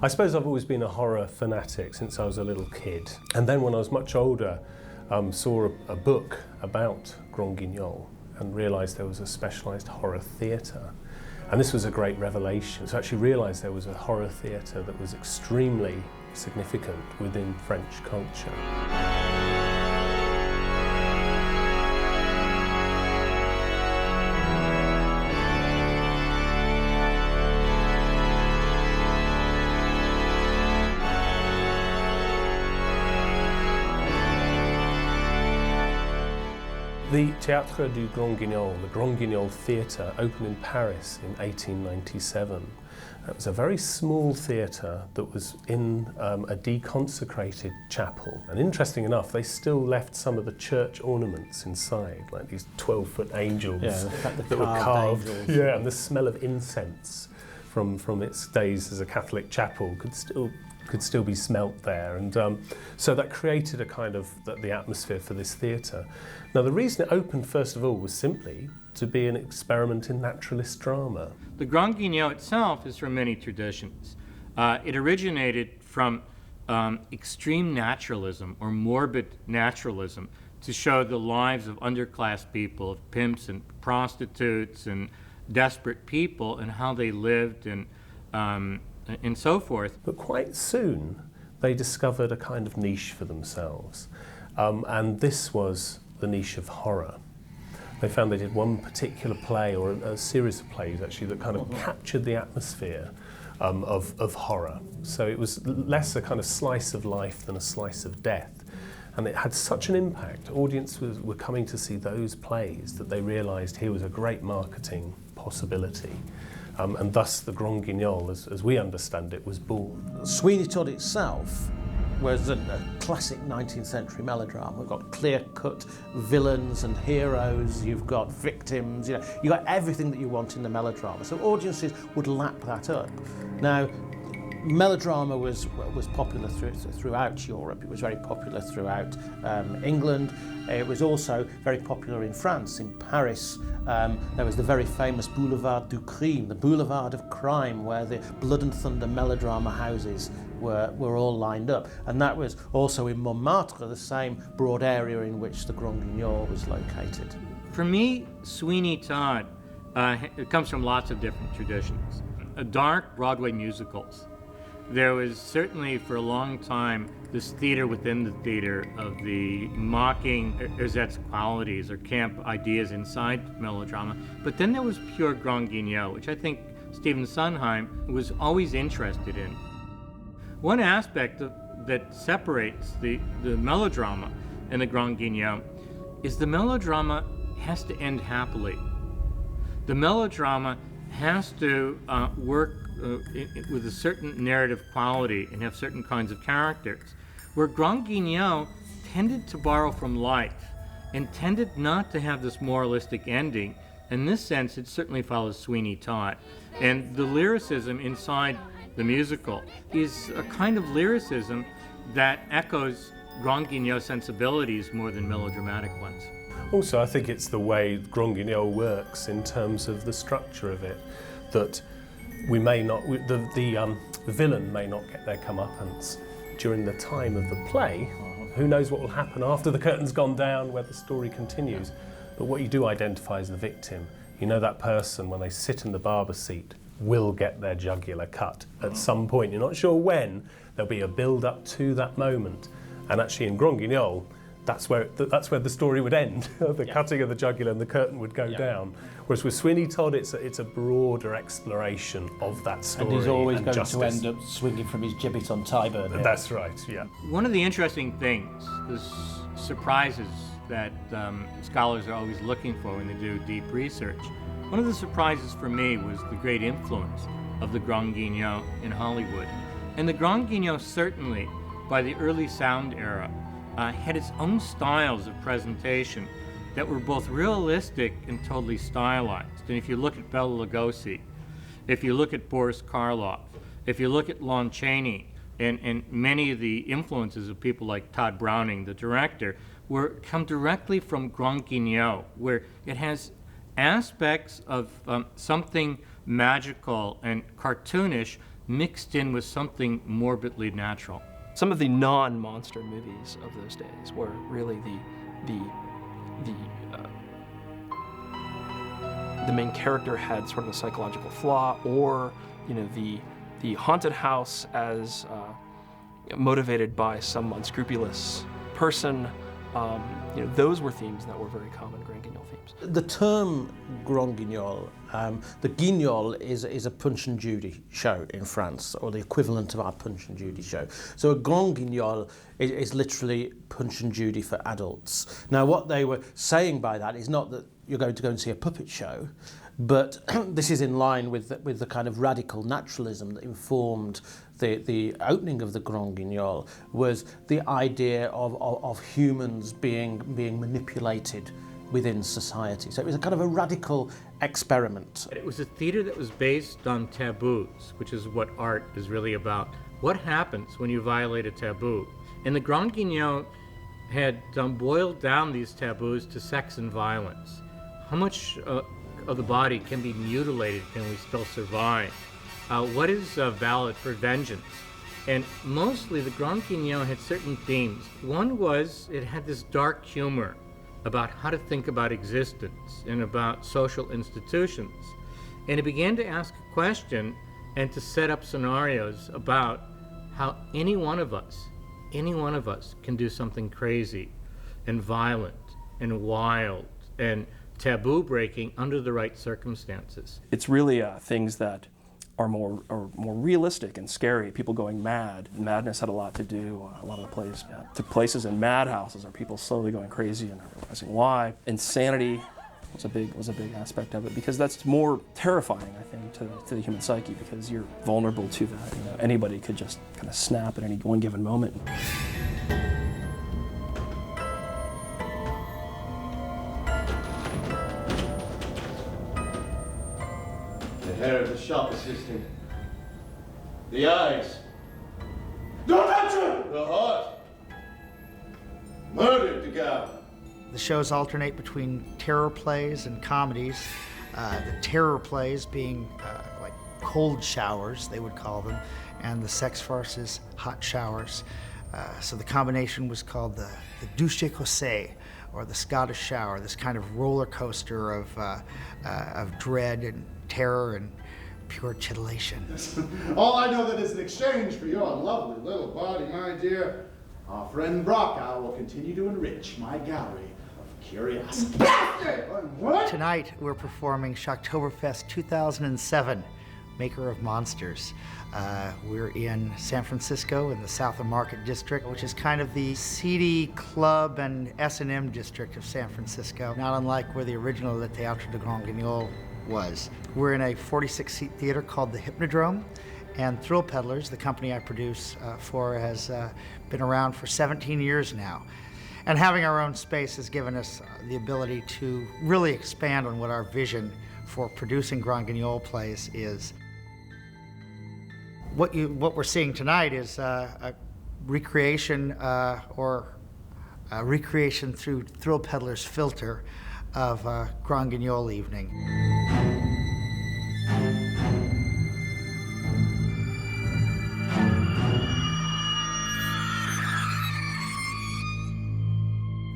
I suppose I've always been a horror fanatic since I was a little kid. And then when I was much older, saw a book about Grahn Guignol and realised there was a specialised horror theatre. And this was a great revelation. So I actually realised there was a horror theatre that was extremely significant within French culture. The Theatrical du Grahn Guignol, the Grahn Guignol Theatre, opened in Paris in 1897. It was a very small theatre that was in a deconsecrated chapel. And interesting enough, they still left some of the church ornaments inside, like these 12-foot angels that were carved. Angels. Yeah, and the smell of incense from its days as a Catholic chapel could still be smelt there, and so that created a kind of the atmosphere for this theatre. Now the reason it opened first of all was simply to be an experiment in naturalist drama. The Grahn Guignol itself is from many traditions. It originated from extreme naturalism or morbid naturalism to show the lives of underclass people, of pimps and prostitutes and desperate people, and how they lived and so forth. But quite soon they discovered a kind of niche for themselves, and this was the niche of horror. They found they did one particular play, or a series of plays actually, that kind of captured the atmosphere of horror. So it was less a kind of slice of life than a slice of death. And it had such an impact. Audiences were coming to see those plays that they realised here was a great marketing possibility. And thus the Grahn Guignol, as we understand it, was born. Sweeney Todd itself was a classic 19th century melodrama. We've got clear-cut villains and heroes, you've got victims, you've got everything that you want in the melodrama. So audiences would lap that up. Now, melodrama was popular throughout Europe. It was very popular throughout England. It was also very popular in France. In Paris, there was the very famous Boulevard du Crime, the Boulevard of Crime, where the blood and thunder melodrama houses were all lined up. And that was also in Montmartre, the same broad area in which the Grahn Guignol was located. For me, Sweeney Todd, it comes from lots of different traditions. Dark Broadway musicals. There was certainly for a long time this theater within the theater of the mocking Urzet's qualities or camp ideas inside melodrama. But then there was pure Grahn Guignol, which I think Stephen Sondheim was always interested in. One aspect that separates the melodrama and the Grahn Guignol is the melodrama has to end happily. The melodrama has to work with a certain narrative quality and have certain kinds of characters, where Grahn Guignol tended to borrow from life and tended not to have this moralistic ending. In this sense, it certainly follows Sweeney Todd. And the lyricism inside the musical is a kind of lyricism that echoes Grahn Guignol's sensibilities more than melodramatic ones. Also, I think it's the way Grahn Guignol works in terms of the structure of it, that we may not, the villain may not get their comeuppance during the time of the play. Who knows what will happen after the curtain's gone down, where the story continues. But what you do identify as the victim. You know that person, when they sit in the barber seat, will get their jugular cut at some point. You're not sure when. There'll be a build-up to that moment. And actually in Grahn Guignol, that's where the story would end. The cutting of the jugular and the curtain would go down. Whereas with Sweeney Todd, it's a broader exploration of that story. And he's always going justice. to end up swinging from his gibbet on Tyburn. Here. That's right, yeah. One of the interesting things, the surprises that scholars are always looking for when they do deep research, one of the surprises for me was the great influence of the Grahn Guignol in Hollywood. And the Grahn Guignol certainly, by the early sound era, had its own styles of presentation that were both realistic and totally stylized. And if you look at Bela Lugosi, if you look at Boris Karloff, if you look at Lon Chaney, and many of the influences of people like Todd Browning, the director, come directly from Grahn Guignol, where it has aspects of something magical and cartoonish mixed in with something morbidly natural. Some of the non-monster movies of those days were really the main character had sort of a psychological flaw, or the haunted house as motivated by some unscrupulous person. Those were themes that were very common Grand Guignol themes. The term Grahn Geen-yol, the Guignol is a Punch and Judy show in France, or the equivalent of our Punch and Judy show. So a Grahn Guignol is literally Punch and Judy for adults. Now what they were saying by that is not that you're going to go and see a puppet show, but this is in line with the kind of radical naturalism that informed the opening of the Grahn Guignol, was the idea of humans being manipulated within society. So it was a kind of a radical experiment. It was a theater that was based on taboos, which is what art is really about. What happens when you violate a taboo? And the Grahn Guignol had boiled down these taboos to sex and violence. How much of the body can be mutilated? Can we still survive? What is valid for vengeance? And mostly the Grahn Guignol had certain themes. One was it had this dark humor about how to think about existence and about social institutions. And it began to ask a question and to set up scenarios about how any one of us can do something crazy and violent and wild and taboo breaking under the right circumstances. It's really things that are more realistic and scary. People going mad. Madness had a lot to do. A lot of the plays took places in madhouses, or people slowly going crazy and not realizing why. Insanity was a big aspect of it, because that's more terrifying, I think, to the human psyche, because you're vulnerable to that. Anybody could just kind of snap at any one given moment. The hair of the shop assistant. The eyes. Don't touch her! The heart. Murdered the gal. The shows alternate between terror plays and comedies. The terror plays being like cold showers, they would call them, and the sex farces, hot showers. So the combination was called the douche écossais, or the Scottish shower, this kind of roller coaster of dread and terror and pure titillation. All I know that is in exchange for your lovely little body, my dear, our friend Brockau will continue to enrich my gallery of curiosity. Bastard! What? Tonight we're performing Shocktoberfest 2007, Maker of Monsters. We're in San Francisco in the South of Market District, which is kind of the seedy club and S&M district of San Francisco, not unlike where the original Le Théâtre de Grahn Guignol was. We're in a 46-seat theater called the Hypnodrome, and Thrill Peddlers, the company I produce for, has been around for 17 years now. And having our own space has given us the ability to really expand on what our vision for producing Grahn Guignol plays is. What we're seeing tonight is a recreation or a recreation through Thrill Peddlers' filter of Grahn Guignol evening.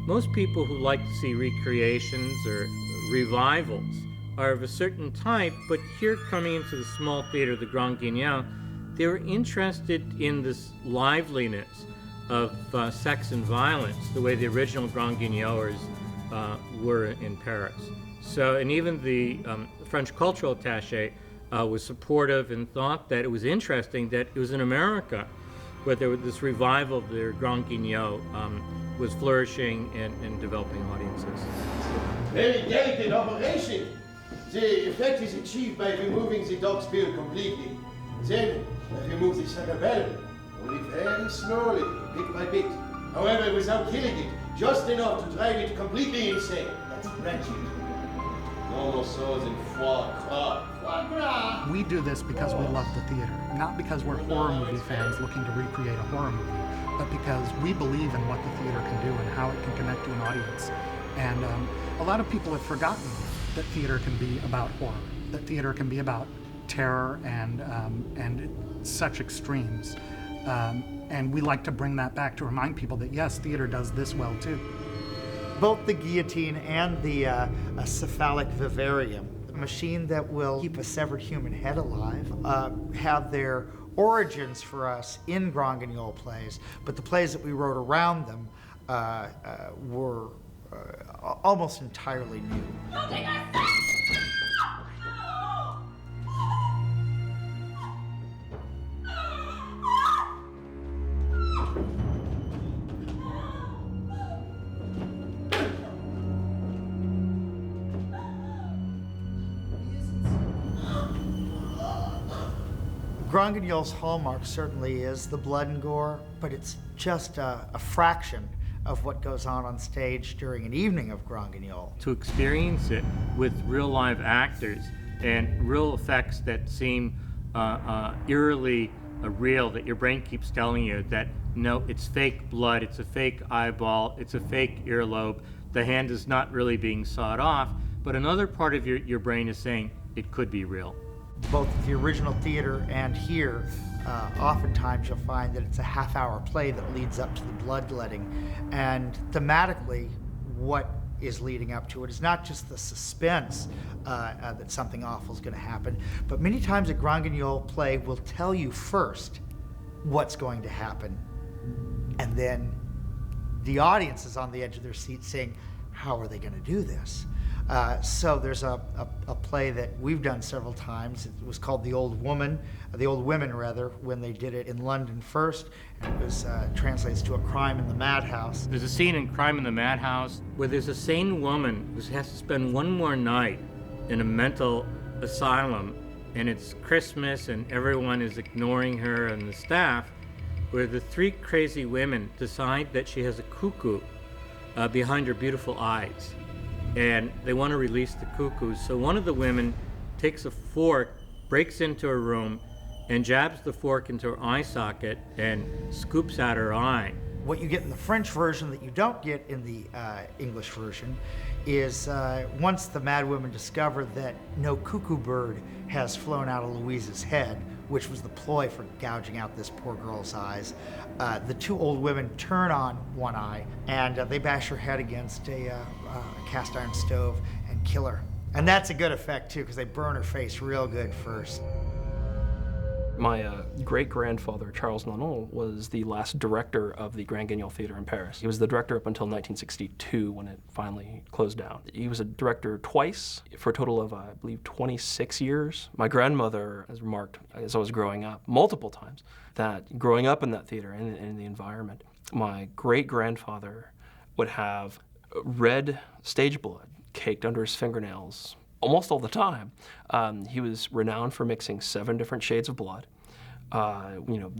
Most people who like to see recreations or revivals are of a certain type, but here, coming into the small theater, the Grahn Guignol, they were interested in this liveliness of sex and violence, the way the original Grahn Guignolers were in Paris. So, and even the French cultural attaché was supportive and thought that it was interesting that it was in America where there was this revival of the Grahn Guignol was flourishing and developing audiences. Very delicate operation. The effect is achieved by removing the dog's bill completely. Then, remove the cerebellum, only very slowly, bit by bit. However, without killing it, just enough to drive it completely insane. That's wretched. No more so than foie gras. Foie gras! We do this because we love the theater, not because we're horror movie fans looking to recreate a horror movie, but because we believe in what the theater can do and how it can connect to an audience. And a lot of people have forgotten that theater can be about horror, that theater can be about terror and such extremes. And we like to bring that back to remind people that yes, theater does this well too. Both the guillotine and the cephalic vivarium, the machine that will keep a severed human head alive, have their origins for us in Grahn Geen-yol plays, but the plays that we wrote around them were almost entirely new. Grahn Geen-yol's hallmark certainly is the blood and gore, but it's just a fraction of what goes on stage during an evening of Grahn Geen-yol. To experience it with real live actors and real effects that seem eerily real, that your brain keeps telling you that no, it's fake blood, it's a fake eyeball, it's a fake earlobe, the hand is not really being sawed off, but another part of your brain is saying it could be real. Both the original theater and here, oftentimes you'll find that it's a half-hour play that leads up to the bloodletting. And thematically, what is leading up to it is not just the suspense that something awful is going to happen, but many times a Grahn Geen-yol play will tell you first what's going to happen, and then the audience is on the edge of their seat saying, how are they going to do this? So there's a play that we've done several times. It was called The Old Women rather, when they did it in London first, and it was translates to A Crime in the Madhouse. There's a scene in Crime in the Madhouse where there's a sane woman who has to spend one more night in a mental asylum, and it's Christmas and everyone is ignoring her and the staff, where the three crazy women decide that she has a cuckoo behind her beautiful eyes. And they want to release the cuckoos. So one of the women takes a fork, breaks into her room, and jabs the fork into her eye socket and scoops out her eye. What you get in the French version that you don't get in the English version is once the madwomen discover that no cuckoo bird has flown out of Louise's head, which was the ploy for gouging out this poor girl's eyes, the two old women turn on one eye and they bash her head against a cast iron stove and kill her. And that's a good effect too, because they burn her face real good first. My great-grandfather, Charles Nanon, was the last director of the Grahn Guignol Theater in Paris. He was the director up until 1962 when it finally closed down. He was a director twice for a total of, I believe, 26 years. My grandmother has remarked, as I was growing up, multiple times, that growing up in that theater and in the environment, my great-grandfather would have red stage blood caked under his fingernails almost all the time. He was renowned for mixing 7 different shades of blood.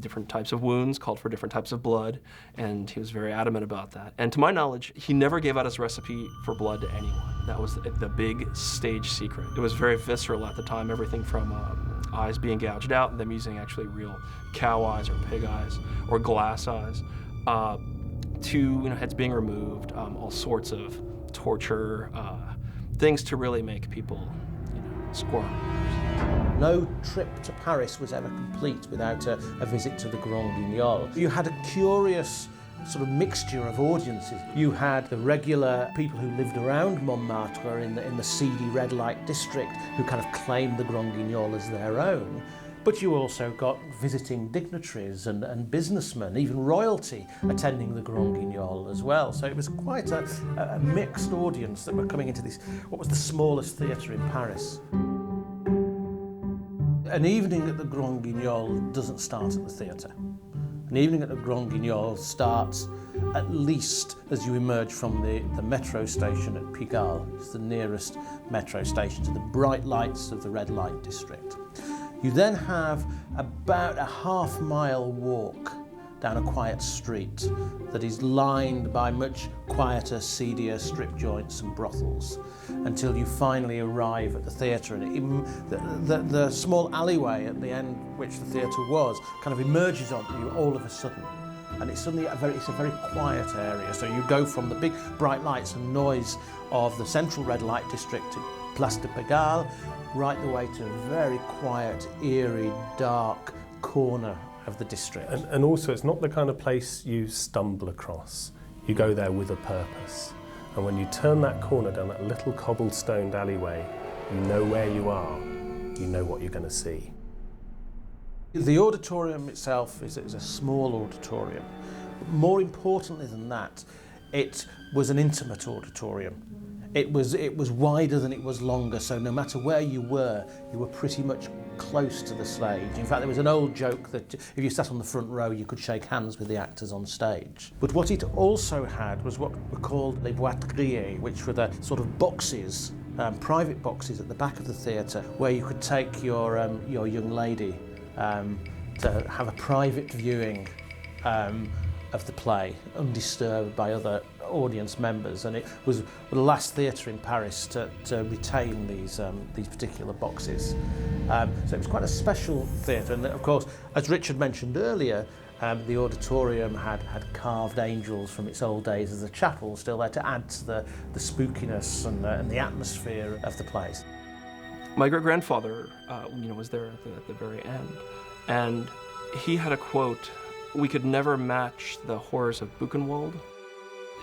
Different types of wounds called for different types of blood, and he was very adamant about that. And to my knowledge, he never gave out his recipe for blood to anyone. That was the big stage secret. It was very visceral at the time, everything from eyes being gouged out, and them using actually real cow eyes or pig eyes or glass eyes, to heads being removed, all sorts of torture, things to really make people, squirm. No trip to Paris was ever complete without a visit to the Grahn Guignol. You had a curious sort of mixture of audiences. You had the regular people who lived around Montmartre in the seedy red light district who kind of claimed the Grahn Guignol as their own. But you also got visiting dignitaries and businessmen, even royalty, attending the Grahn Guignol as well. So it was quite a mixed audience that were coming into this, what was the smallest theatre in Paris. An evening at the Grahn Guignol doesn't start at the theatre. An evening at the Grahn Guignol starts at least as you emerge from the metro station at Pigalle. It's the nearest metro station to the bright lights of the red light district. You then have about a half-mile walk down a quiet street that is lined by much quieter, seedier strip joints and brothels until you finally arrive at the theatre. And the small alleyway at the end, which the theatre was, kind of emerges on you all of a sudden. And it's suddenly it's a very quiet area. So you go from the big bright lights and noise of the central red light district Place de Pigalle, right the way to a very quiet, eerie, dark corner of the district. And also, it's not the kind of place you stumble across. You go there with a purpose. And when you turn that corner down that little cobblestoned alleyway, you know where you are, you know what you're going to see. The auditorium itself is a small auditorium. More importantly than that, it was an intimate auditorium. It was wider than it was longer, so no matter where you were pretty much close to the stage. In fact, there was an old joke that if you sat on the front row, you could shake hands with the actors on stage. But what it also had was what were called les boîtes grillées, which were the sort of boxes, private boxes at the back of the theatre, where you could take your young lady to have a private viewing of the play, undisturbed by other audience members, and it was the last theatre in Paris to retain these particular boxes. So it was quite a special theatre, and of course, as Richard mentioned earlier, the auditorium had carved angels from its old days as a chapel, still there to add to the spookiness and the atmosphere of the place. My great-grandfather, was there at the very end, and he had a quote, "We could never match the horrors of Buchenwald."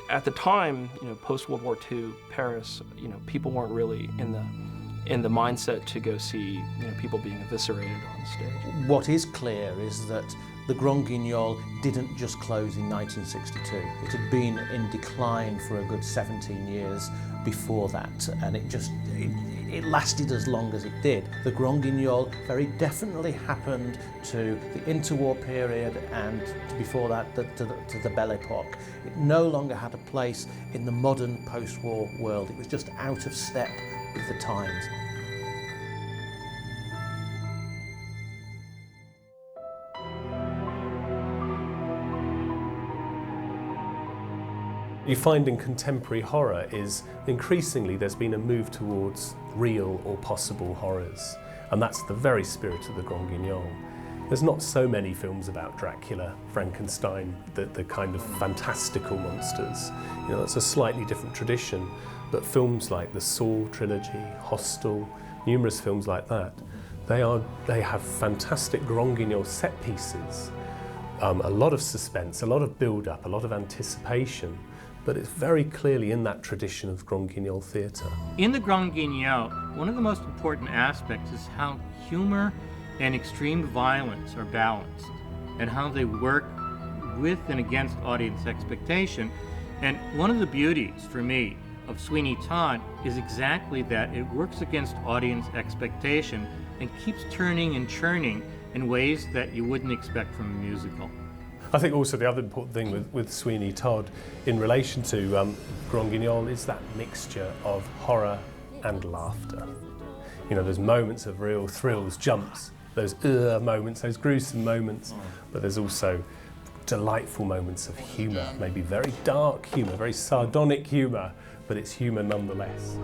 At the time, post-World War II, Paris, people weren't really in the mindset to go see, people being eviscerated on stage. What is clear is that the Grahn Guignol didn't just close in 1962. It had been in decline for a good 17 years before that, and it lasted as long as it did. The Grahn Guignol very definitely happened to the interwar period, and before that to the Belle Epoque. It no longer had a place in the modern post-war world. It was just out of step with the times. You find in contemporary horror is increasingly there's been a move towards real or possible horrors, and that's the very spirit of the Grahn Guignol. There's not so many films about Dracula, Frankenstein, the kind of fantastical monsters. That's a slightly different tradition, but films like the Saw trilogy, Hostel, numerous films like that, they have fantastic Grahn Guignol set pieces, a lot of suspense, a lot of build-up, a lot of anticipation. But it's very clearly in that tradition of Grahn Guignol theatre. In the Grahn Guignol, one of the most important aspects is how humor and extreme violence are balanced, and how they work with and against audience expectation. And one of the beauties, for me, of Sweeney Todd is exactly that. It works against audience expectation and keeps turning and churning in ways that you wouldn't expect from a musical. I think also the other important thing with Sweeney Todd in relation to Grahn Guignol is that mixture of horror and laughter. There's moments of real thrills, jumps, those moments, those gruesome moments, but there's also delightful moments of humour, maybe very dark humour, very sardonic humour, but it's humour nonetheless.